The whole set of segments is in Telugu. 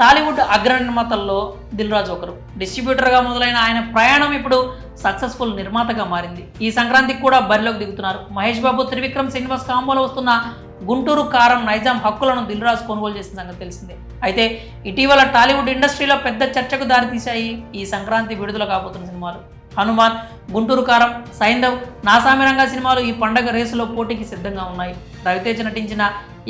టాలీవుడ్ అగ్ర నిర్మాతల్లో దిల్ రాజు ఒకరు. డిస్ట్రిబ్యూటర్గా మొదలైన ఆయన ప్రయాణం ఇప్పుడు సక్సెస్ఫుల్ నిర్మాతగా మారింది. ఈ సంక్రాంతికి కూడా బరిలోకి దిగుతున్నారు. మహేష్ బాబు, త్రివిక్రమ్, శ్రీనివాస్ కాంబోలో వస్తున్న గుంటూరు కారం, నైజాం హక్కులను దిల్ రాజు కొనుగోలు చేసిన సంగతి తెలిసిందే. అయితే ఇటీవల టాలీవుడ్ ఇండస్ట్రీలో పెద్ద చర్చకు దారితీశాయి ఈ సంక్రాంతి విడుదల కాబోతున్న సినిమాలు. హనుమాన్, గుంటూరు కారం, సైంధవ్, నాసామిరంగా సినిమాలు ఈ పండగ రేసులో పోటీకి సిద్ధంగా ఉన్నాయి. రవితేజ నటించిన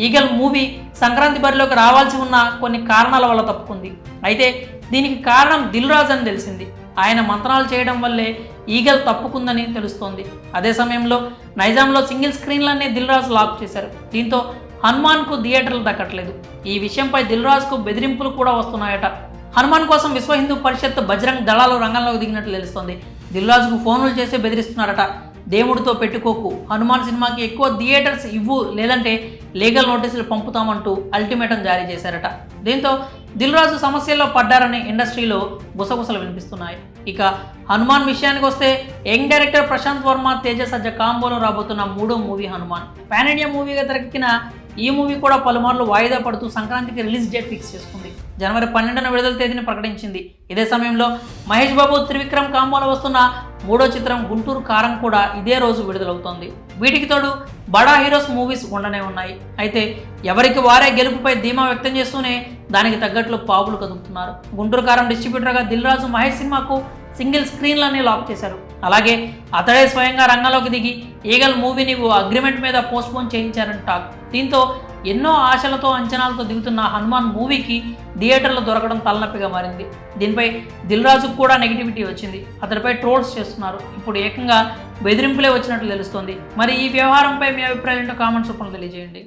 ఈగల్ మూవీ సంక్రాంతి బరిలోకి రావాల్సి ఉన్న కొన్ని కారణాల వల్ల తప్పుకుంది. అయితే దీనికి కారణం దిల్ రాజు అని తెలిసింది. ఆయన మంత్రాలు చేయడం వల్లే ఈగల్ తప్పుకుందని తెలుస్తోంది. అదే సమయంలో నైజాంలో సింగిల్ స్క్రీన్లన్నీ దిల్ రాజు లాక్ చేశారు. దీంతో హనుమాన్కు థియేటర్లు దక్కట్లేదు. ఈ విషయంపై దిల్ రాజుకు బెదిరింపులు కూడా వస్తున్నాయట. హనుమాన్ కోసం విశ్వ హిందూ పరిషత్, బజరంగ్ దళాలు రంగంలోకి దిగినట్లు తెలుస్తోంది. దిల్ రాజుకు ఫోన్లు చేసి బెదిరిస్తున్నారట. దేవుడితో పెట్టుకోకు, హనుమాన్ సినిమాకి ఎక్కువ థియేటర్స్ ఇవ్వు, లేదంటే లీగల్ నోటీసులు పంపుతామంటూ అల్టిమేటం జారీ చేశారట. దీంతో దిల్ రాజు సమస్యల్లో పడ్డారని ఇండస్ట్రీలో గుసగుసలు వినిపిస్తున్నాయి. ఇక హనుమాన్ విషయానికి వస్తే యంగ్ డైరెక్టర్ ప్రశాంత్ వర్మ, తేజ సజ్జ కాంబోలో రాబోతున్న మూడో మూవీ హనుమాన్. పాన్ ఇండియా మూవీగా తెరకెక్కిన ఈ మూవీ కూడా పలుమార్లు వాయిదా పడుతూ సంక్రాంతికి రిలీజ్ డేట్ ఫిక్స్ చేసుకుంది. జనవరి 12న విడుదల తేదీని ప్రకటించింది. ఇదే సమయంలో మహేష్ బాబు, త్రివిక్రమ్ కాంబోలో వస్తున్న మూడో చిత్రం గుంటూరు కారం కూడా ఇదే రోజు విడుదలవుతోంది. వీటికి తోడు బడా హీరోస్ మూవీస్ ఉండనే ఉన్నాయి. అయితే ఎవరికి వారే గెలుపుపై ధీమా వ్యక్తం చేస్తూనే దానికి తగ్గట్లు పావులు కదుపుతున్నారు. గుంటూరు కారం డిస్ట్రిబ్యూటర్గా దిల్ రాజు మహేష్ సినిమాకు సింగిల్ స్క్రీన్లన్నీ లాక్ చేశారు. అలాగే అతడే స్వయంగా రంగంలోకి దిగి ఈగల్ మూవీని అగ్రిమెంట్ మీద పోస్ట్పోన్ చేయించారని టాక్. దీంతో ఎన్నో ఆశలతో, అంచనాలతో దిగుతున్న హనుమాన్ మూవీకి థియేటర్లు దొరకడం తలనొప్పిగా మారింది. దీనిపై దిల్ రాజుకు కూడా నెగిటివిటీ వచ్చింది. అతడిపై ట్రోల్స్ చేస్తున్నారు. ఇప్పుడు ఏకంగా బెదిరింపులే వచ్చినట్లు తెలుస్తోంది. మరి ఈ వ్యవహారంపై మీ అభిప్రాయం ఏంటో కామెంట్స్ రూపంలో తెలియజేయండి.